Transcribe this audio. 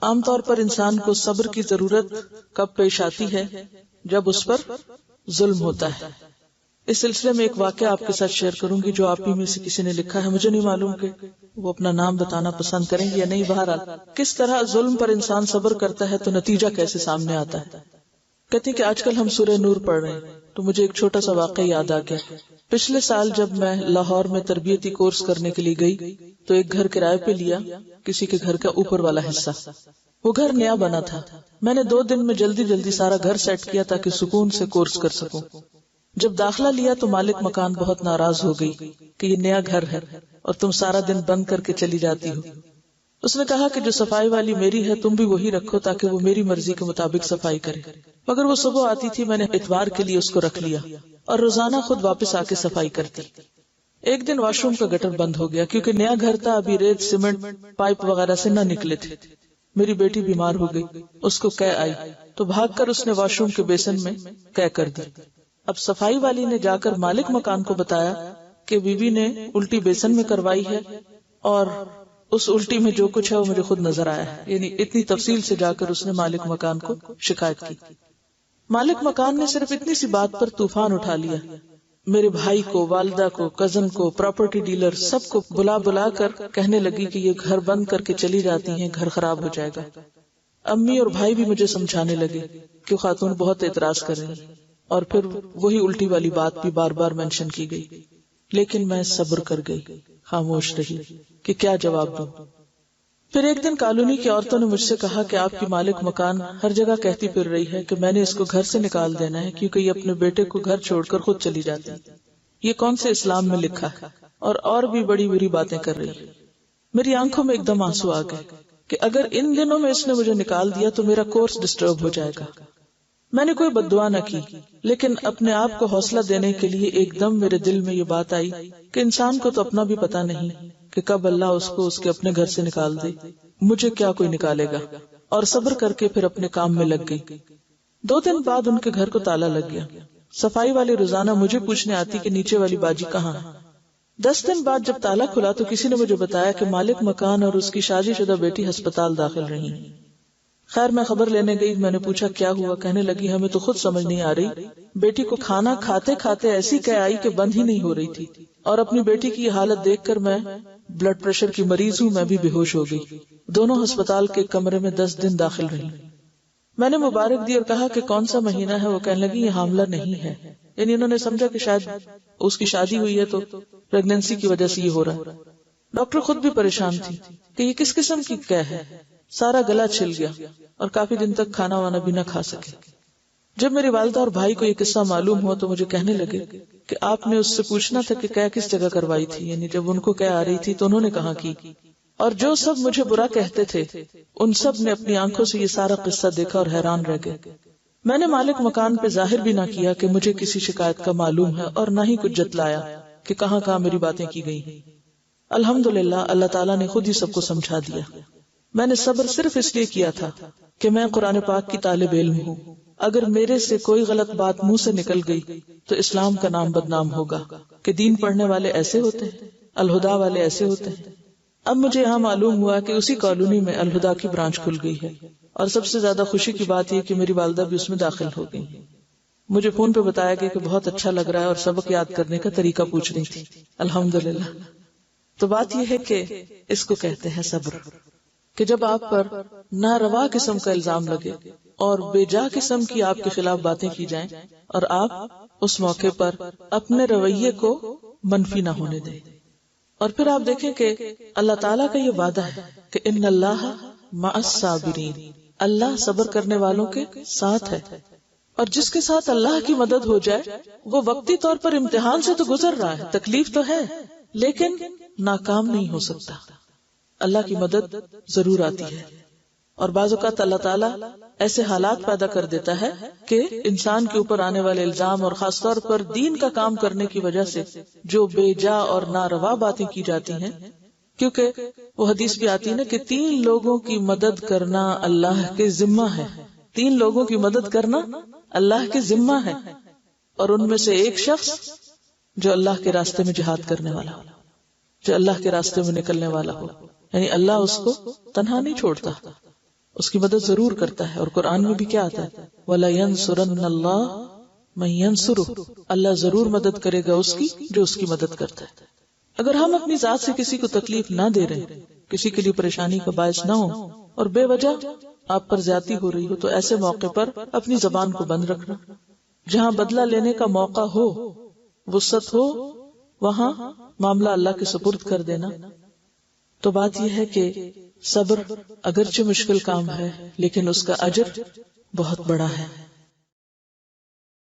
عام طور پر انسان کو صبر کی ضرورت کب پیش آتی ہے؟ جب اس پر ظلم ہوتا ہے۔ اس سلسلے میں ایک واقعہ آپ کے ساتھ شیئر کروں گی جو آپ ہی میں سے کسی نے لکھا ہے، مجھے نہیں معلوم کہ وہ اپنا نام بتانا پسند کریں گے یا نہیں۔ بہرحال کس طرح ظلم پر انسان صبر کرتا ہے تو نتیجہ کیسے سامنے آتا ہے۔ کہتی کہ آج کل ہم سورہ نور پڑھ رہے ہیں تو مجھے ایک چھوٹا سا واقعہ یاد آ گیا۔ پچھلے سال جب میں لاہور میں تربیتی کورس کرنے کے لیے گئی تو ایک گھر کرائے پہ لیا، کسی کے گھر کا اوپر والا حصہ۔ وہ گھر نیا بنا تھا، میں نے 2 دن میں جلدی سارا گھر سیٹ کیا تاکہ سکون سے کورس کر سکوں۔ جب داخلہ لیا تو مالک مکان بہت ناراض ہو گئی کہ یہ نیا گھر ہے اور تم سارا دن بند کر کے چلی جاتی ہو۔ اس نے کہا کہ جو صفائی والی میری ہے تم بھی وہی رکھو تاکہ وہ میری مرضی کے مطابق صفائی کرے۔ مگر وہ صبح آتی تھی، میں نے اتوار کے لیے اس کو رکھ لیا اور روزانہ خود واپس آ کے صفائی کرتی۔ ایک دن واش روم کا گٹر بند ہو گیا کیونکہ نیا گھر تھا، ابھی ریت سیمنٹ پائپ وغیرہ سے نہ نکلے تھے۔ میری بیٹی بیمار ہو گئی، اس کو قے آئی تو بھاگ کر اس نے واش روم کے بیسن میں قے کر دی۔ اب صفائی والی نے جا کر مالک مکان کو بتایا کہ بیوی نے الٹی بیسن میں کروائی ہے اور اس الٹی میں جو کچھ ہے وہ مجھے خود نظر آیا ہے۔ یعنی اتنی تفصیل سے جا کر اس نے مالک مکان کو شکایت کی۔ مالک مکان نے صرف اتنی سی بات پر طوفان اٹھا لیا۔ میرے بھائی کو، والدہ کو، کزن کو، پراپرٹی ڈیلر سب کو بلا کر کہنے لگی کہ یہ گھر بند کر کے چلی جاتی ہیں، گھر خراب ہو جائے گا۔ امی اور بھائی بھی مجھے سمجھانے لگے کہ خاتون بہت اعتراض کر رہی، اور پھر وہی الٹی والی بات بھی بار بار مینشن کی گئی، لیکن میں صبر کر گئی، خاموش رہی کہ کیا جواب دوں۔ پھر ایک دن کالونی کی عورتوں نے مجھ سے کہا کہ آپ کی مالک مکان ہر جگہ کہتی پھر رہی ہے کہ میں نے اس کو گھر سے نکال دینا ہے کیونکہ یہ اپنے بیٹے کو گھر چھوڑ کر خود چلی جاتی ہے۔ یہ کون سے اسلام میں لکھا ہے؟ اور بھی بڑی بری باتیں کر رہی ہے۔ میری آنکھوں میں ایک دم آنسو آ گئے کہ اگر ان دنوں میں اس نے مجھے نکال دیا تو میرا کورس ڈسٹرب ہو جائے گا۔ میں نے کوئی بد دعا نہ کی، لیکن اپنے آپ کو حوصلہ دینے کے لیے ایک دم میرے دل میں یہ بات آئی کہ انسان کو تو اپنا بھی پتا نہیں کہ کب اللہ اس کو اس کے اپنے گھر سے نکال دے، مجھے کیا کوئی نکالے گا۔ اور صبر کر کے پھر اپنے کام میں لگ گئی۔ 2 دن بعد ان کے گھر کو تالا لگ گیا۔ صفائی والی روزانہ مجھے پوچھنے آتی کہ نیچے والی باجی کہاں ہے۔ 10 دن بعد جب تالا کھلا تو کسی نے مجھے بتایا کہ مالک مکان اور اس کی شادی شدہ بیٹی ہسپتال داخل رہی۔ خیر میں خبر لینے گئی، میں نے پوچھا کیا ہوا؟ کہنے لگی ہمیں تو خود سمجھ نہیں آ رہی، بیٹی کو کھانا کھاتے کھاتے ایسی قے آئی کہ بند ہی نہیں ہو رہی تھی، اور اپنی بیٹی کی یہ حالت دیکھ کر میں بلڈ پریشر کی مریض ہوں، میں بھی بے ہوش ہو گئی۔ دونوں ہسپتال کے کمرے میں 10 دن داخل رہی۔ میں نے مبارک دی اور کہا کہ کون سا مہینہ ہے؟ وہ کہنے لگی یہ حاملہ نہیں ہے، یعنی انہوں نے سمجھا کہ شاید اس کی شادی ہوئی ہے تو پریگنینسی کی وجہ سے یہ ہو رہا ہے۔ ڈاکٹر خود بھی پریشان تھی کہ یہ کس قسم کی قے ہے، سارا گلا چھل گیا اور کافی دن تک کھانا وانا بھی نہ کھا سکے۔ جب میری والدہ اور بھائی کو یہ قصہ معلوم ہوا تو مجھے کہنے لگے کہ آپ نے اس سے پوچھنا تھا کہ قے کس جگہ کروائی تھی، یعنی جب ان کو قے آ رہی تھی تو انہوں نے کہاں کی۔ اور جو سب مجھے برا کہتے تھے ان سب نے اپنی آنکھوں سے یہ سارا قصہ دیکھا اور حیران رہ گئے۔ میں نے مالک مکان پہ ظاہر بھی نہ کیا کہ مجھے کسی شکایت کا معلوم ہے، اور نہ ہی کچھ جتلایا کہ کہاں کہاں میری باتیں کی گئی۔ الحمدللہ اللہ تعالیٰ نے خود ہی سب کو سمجھا دیا۔ میں نے صبر صرف اس لیے کیا تھا کہ میں قرآن پاک کی طالب علم ہوں، اگر میرے سے کوئی غلط بات منہ سے نکل گئی تو اسلام کا نام بدنام ہوگا کہ دین پڑھنے والے ایسے ہوتے ہیں، الہدا والے ایسے ہوتے ہیں۔ اب مجھے یہاں معلوم ہوا کہ اسی کالونی میں الہدا کی برانچ کھل گئی ہے، اور سب سے زیادہ خوشی کی بات یہ کہ میری والدہ بھی اس میں داخل ہو گئی۔ مجھے فون پہ بتایا گیا کہ بہت اچھا لگ رہا ہے، اور سبق یاد کرنے کا طریقہ پوچھ رہی تھی۔ الحمدللہ۔ تو بات یہ ہے کہ اس کو کہتے ہیں صبر، کہ جب آپ پر ناروا قسم کا الزام لگے اور بے جا قسم کی آپ کے خلاف باتیں کی جائیں، اور آپ اس موقع پر اپنے رویے کو منفی نہ ہونے دیں۔ اور پھر آپ دیکھیں کہ اللہ تعالیٰ کا یہ وعدہ ہے کہ ان اللہ مع الصابرین، اللہ صبر کرنے والوں کے ساتھ ہے۔ اور جس کے ساتھ اللہ کی مدد ہو جائے وہ وقتی طور پر امتحان سے تو گزر رہا ہے، تکلیف تو ہے، لیکن ناکام نہیں ہو سکتا، اللہ کی مدد ضرور آتی ہے۔ اور بعض اوقات اللہ تعالیٰ ایسے حالات پیدا کر دیتا ہے کہ انسان کے اوپر آنے والے الزام، اور خاص طور پر دین کا کام کرنے کی وجہ سے جو بے جا اور ناروا باتیں کی جاتی ہیں، کیونکہ وہ حدیث بھی آتی ہے نا کہ 3 لوگوں کی مدد کرنا اللہ کے ذمہ ہے، 3 لوگوں کی مدد کرنا اللہ کے ذمہ ہے، اور ان میں سے ایک شخص جو اللہ کے راستے میں جہاد کرنے والا ہو، جو اللہ کے راستے میں نکلنے والا ہو، یعنی اللہ اس کو تنہا نہیں چھوڑتا، اس کی مدد ضرور کرتا ہے. اور قرآن میں بھی کیا آتا ہے؟ وَلَيَنْصُرَنَّ اللَّهُ مَن يَنْصُرُهُ، اللہ ضرور مدد کرے گا اس کی جو اس کی مدد کرتا ہے. اگر ہم اپنی ذات سے کسی کو تکلیف نہ دے رہے، کسی کے لیے پریشانی کا باعث نہ ہو اور بے وجہ آپ پر زیادتی ہو رہی ہو، تو ایسے موقع پر اپنی زبان کو بند رکھنا. جہاں بدلہ لینے کا موقع ہو، وسعت ہو، وہاں معاملہ اللہ کے سپرد کر دینا. تو بات یہ ہے کہ صبر اگرچہ مشکل کام ہے لیکن اس کا اجر بہت بڑا ہے.